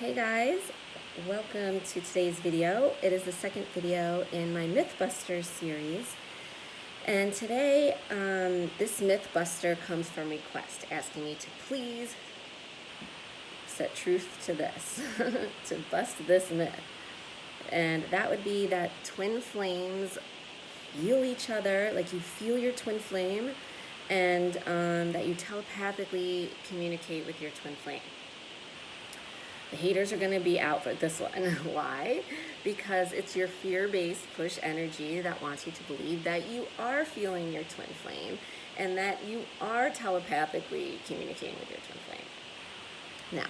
Hey guys, welcome to today's video. It is the second video in my Mythbuster series. And today, this Mythbuster comes from request, asking me to please set truth to this, to bust this myth. And that would be that twin flames feel each other, like you feel your twin flame, and that you telepathically communicate with your twin flame. The haters are going to be out for this one. Why? Because it's your fear-based push energy that wants you to believe that you are feeling your twin flame and that you are telepathically communicating with your twin flame. Now,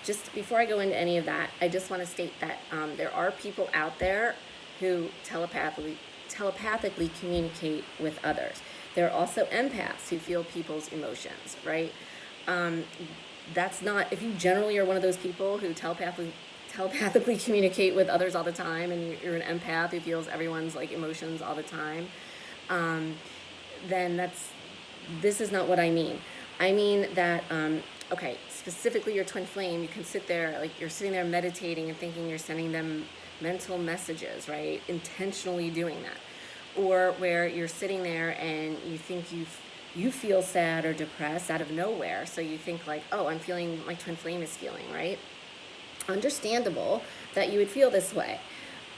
just before I go into any of that, I just want to state that there are people out there who telepathically communicate with others. There are also empaths who feel people's emotions, right? That's not, if you generally are one of those people who telepathically communicate with others all the time, and you're an empath who feels everyone's like emotions all the time, then this is not what I mean. I mean that, okay, specifically your twin flame, you can sit there, like you're sitting there meditating and thinking you're sending them mental messages, right? Intentionally doing that. Or where you're sitting there and you think you feel sad or depressed out of nowhere. So you think like, oh, I'm feeling what my twin flame is feeling, right? Understandable that you would feel this way,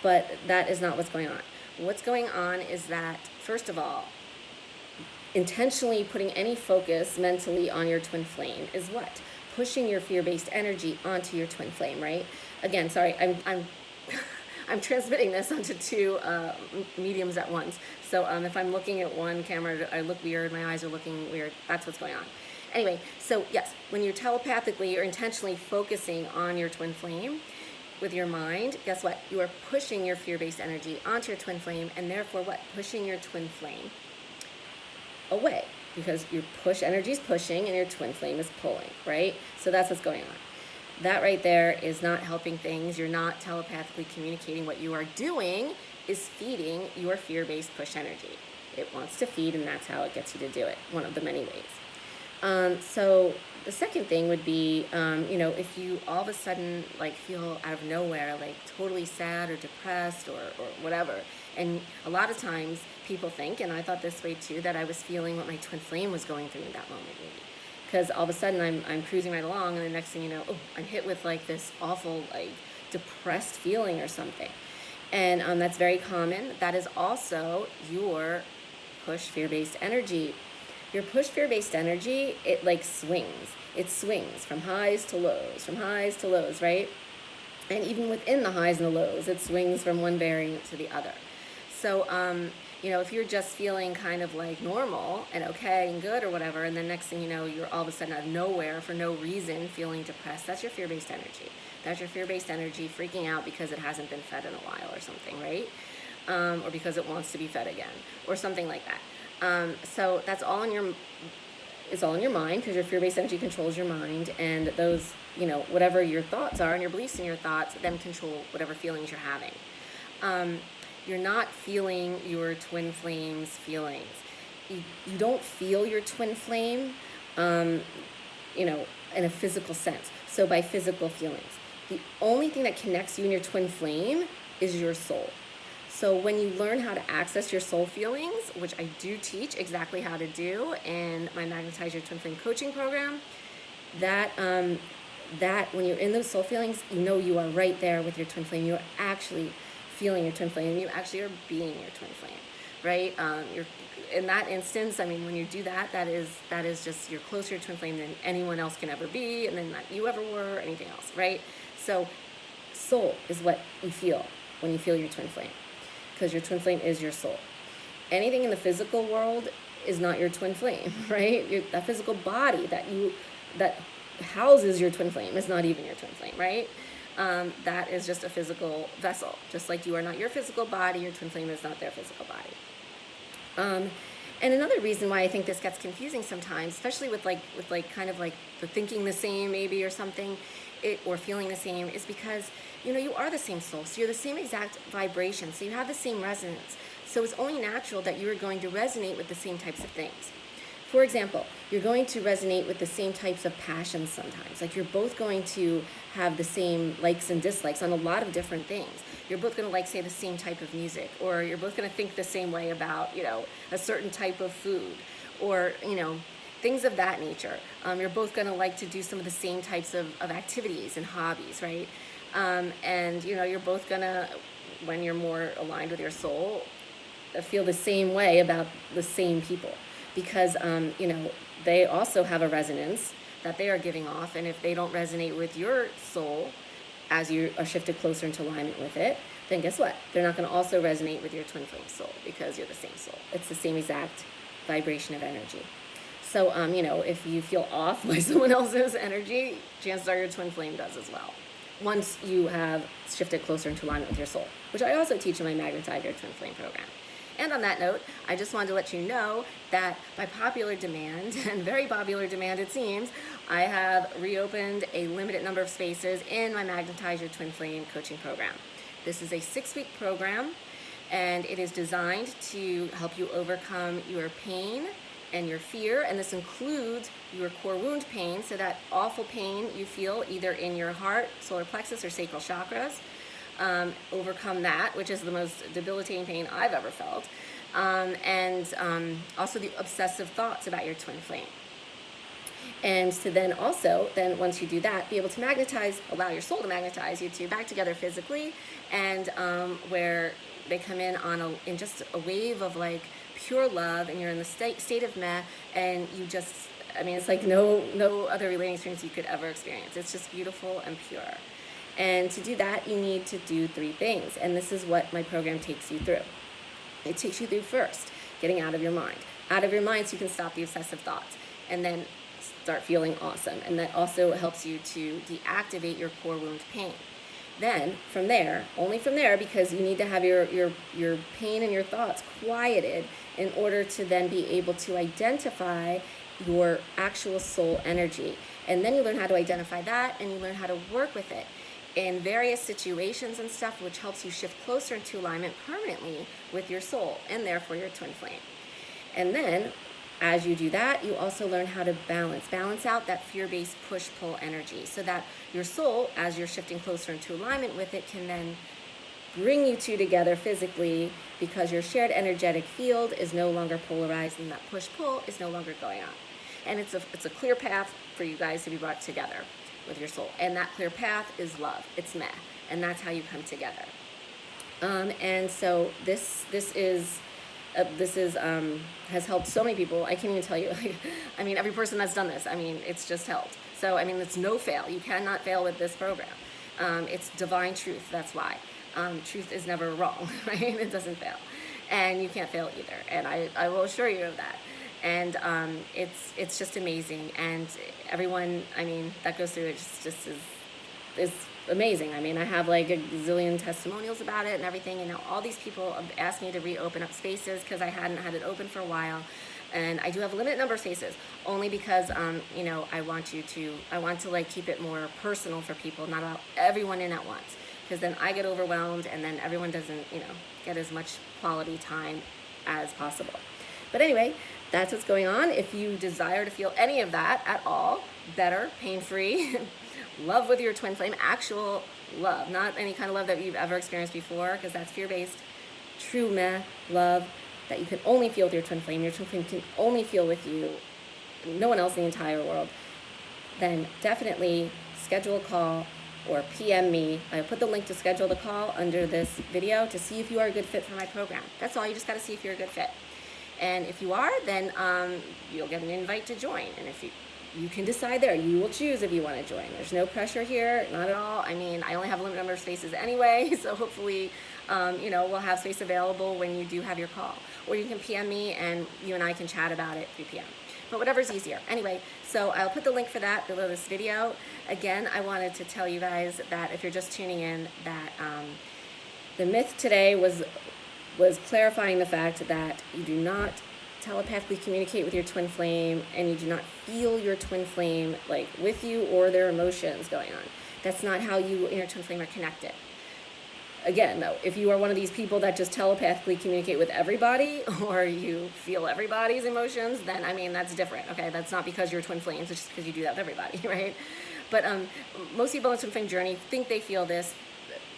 but that is not what's going on. What's going on is that, first of all, intentionally putting any focus mentally on your twin flame is what? Pushing your fear-based energy onto your twin flame, right? Again, sorry, I'm transmitting this onto two mediums at once. So if I'm looking at one camera, I look weird, my eyes are looking weird, that's what's going on. Anyway, so yes, when you're telepathically or intentionally focusing on your twin flame with your mind, guess what? You are pushing your fear-based energy onto your twin flame, and therefore what? Pushing your twin flame away, because your push energy is pushing and your twin flame is pulling, right? So that's what's going on. That right there is not helping things. You're not telepathically communicating. What you are doing is feeding your fear-based push energy. It wants to feed, and that's how it gets you to do it, one of the many ways. So the second thing would be, if you all of a sudden like feel out of nowhere, like totally sad or depressed or whatever, and a lot of times people think, and I thought this way too, that I was feeling what my twin flame was going through in that moment, maybe. Because all of a sudden I'm cruising right along, and the next thing you know, I'm hit with like this awful, like depressed feeling or something. And that's very common. That is also your push fear-based energy. Your push fear-based energy, it like swings. It swings from highs to lows, right? And even within the highs and the lows, it swings from one variant to the other. So, if you're just feeling kind of like normal and okay and good or whatever, and then next thing you know, you're all of a sudden out of nowhere for no reason feeling depressed, that's your fear-based energy. That's your fear-based energy freaking out because it hasn't been fed in a while or something, right? Or because it wants to be fed again or something like that. So that's all in your mind, because your fear-based energy controls your mind, and those, whatever your thoughts are and your beliefs in your thoughts, then control whatever feelings you're having. You're not feeling your twin flame's feelings. You don't feel your twin flame, in a physical sense. So by physical feelings, the only thing that connects you and your twin flame is your soul. So when you learn how to access your soul feelings, which I do teach exactly how to do in my Magnetizer Twin Flame coaching program, that when you're in those soul feelings, you are right there with your twin flame. You are actually feeling your twin flame. You actually are being your twin flame, right? You're in that instance. I mean, when you do that, that is just, you're closer to your twin flame than anyone else can ever be, and then that you ever were, or anything else, right? So, soul is what you feel when you feel your twin flame, because your twin flame is your soul. Anything in the physical world is not your twin flame, right? That physical body that houses your twin flame is not even your twin flame, right? That is just a physical vessel. Just like you are not your physical body, your twin flame is not their physical body. And another reason why I think this gets confusing sometimes, especially with kind of like the thinking the same maybe or something, or feeling the same, is because you are the same soul, so you're the same exact vibration, so you have the same resonance. So it's only natural that you are going to resonate with the same types of things. For example, you're going to resonate with the same types of passions sometimes. Like you're both going to have the same likes and dislikes on a lot of different things. You're both going to like, say, the same type of music, or you're both going to think the same way about, you know, a certain type of food, or, you know, things of that nature. You're both going to like to do some of the same types of activities and hobbies, right? And, you know, you're both going to, when you're more aligned with your soul, feel the same way about the same people, because you know, they also have a resonance that they are giving off, and if they don't resonate with your soul as you are shifted closer into alignment with it, then guess what? They're not going to also resonate with your twin flame soul, because you're the same soul. It's the same exact vibration of energy. So you know, if you feel off by someone else's energy, chances are your twin flame does as well, once you have shifted closer into alignment with your soul, which I also teach in my Magnetizer Twin Flame program. And on that note, I just wanted to let you know that by popular demand, and very popular demand it seems, I have reopened a limited number of spaces in my Magnetizer Twin Flame coaching program. This is a 6-week program, and it is designed to help you overcome your pain and your fear, and this includes your core wound pain, so that awful pain you feel either in your heart, solar plexus, or sacral chakras. Overcome that, which is the most debilitating pain I've ever felt, and also the obsessive thoughts about your twin flame. And so then also, once you do that, be able to magnetize, allow your soul to magnetize you two back together physically, and where they come in just a wave of like pure love, and you're in the state of meh, and you just, I mean, it's like no other relating experience you could ever experience. It's just beautiful and pure. And to do that, you need to do 3 things. And this is what my program takes you through. It takes you through first, getting out of your mind. Out of your mind so you can stop the obsessive thoughts. And then start feeling awesome. And that also helps you to deactivate your core wound pain. Then, from there, only from there, because you need to have your pain and your thoughts quieted in order to then be able to identify your actual soul energy. And then you learn how to identify that, and you learn how to work with it in various situations and stuff, which helps you shift closer into alignment permanently with your soul, and therefore your twin flame. And then, as you do that, you also learn how to balance out that fear-based push-pull energy, so that your soul, as you're shifting closer into alignment with it, can then bring you two together physically, because your shared energetic field is no longer polarized, and that push-pull is no longer going on. And it's a clear path for you guys to be brought together with your soul. And that clear path is love. It's meh. And that's how you come together. And so this has helped so many people. I can't even tell you. I mean, every person that's done this, I mean, it's just helped. So, I mean, it's no fail. You cannot fail with this program. It's divine truth. That's why. Truth is never wrong, right? It doesn't fail. And you can't fail either. And I will assure you of that. And it's just amazing, and everyone, I mean, that goes through it just is amazing. I mean, I have like a zillion testimonials about it and everything, and now all these people have asked me to reopen up spaces because I hadn't had it open for a while, and I do have a limited number of spaces, only because you know, I want to like keep it more personal for people, not allow everyone in at once, because then I get overwhelmed, and then everyone doesn't, you know, get as much quality time as possible. But anyway, that's what's going on. If you desire to feel any of that at all, better, pain-free, love with your twin flame, actual love, not any kind of love that you've ever experienced before, because that's fear-based, true meh love that you can only feel with your twin flame. Your twin flame can only feel with you, no one else in the entire world. Then definitely schedule a call or PM me. I put the link to schedule the call under this video to see if you are a good fit for my program. That's all. You just got to see if you're a good fit. And if you are, then you'll get an invite to join. And if you can decide there, you will choose if you want to join. There's no pressure here, not at all. I mean, I only have a limited number of spaces anyway, so hopefully, you know, we'll have space available when you do have your call. Or you can PM me, and you and I can chat about it 3 p.m. But whatever's easier. Anyway, so I'll put the link for that below this video. Again, I wanted to tell you guys that if you're just tuning in, that the myth today was clarifying the fact that you do not telepathically communicate with your twin flame, and you do not feel your twin flame like with you or their emotions going on. That's not how you and your twin flame are connected. again, though, if you are one of these people that just telepathically communicate with everybody, or you feel everybody's emotions, then, I mean, that's different, okay? That's not because you're twin flames, it's just because you do that with everybody, right? But most people on the twin flame journey think they feel this,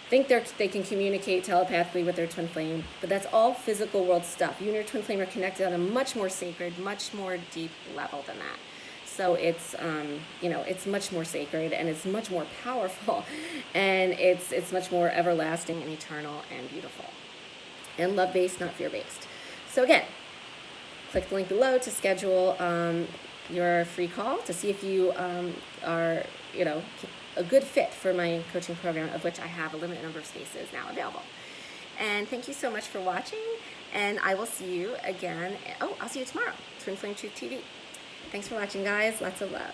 think they can communicate telepathically with their twin flame, but that's all physical world stuff. You and your twin flame are connected on a much more sacred, much more deep level than that. So it's, it's much more sacred, and it's much more powerful, and it's much more everlasting and eternal and beautiful. And love-based, not fear-based. So again, click the link below to schedule your free call to see if you are, a good fit for my coaching program, of which I have a limited number of spaces now available. And thank you so much for watching, and I will see you again. Oh, I'll see you tomorrow, Twin Flame Truth TV. Thanks for watching, guys. Lots of love.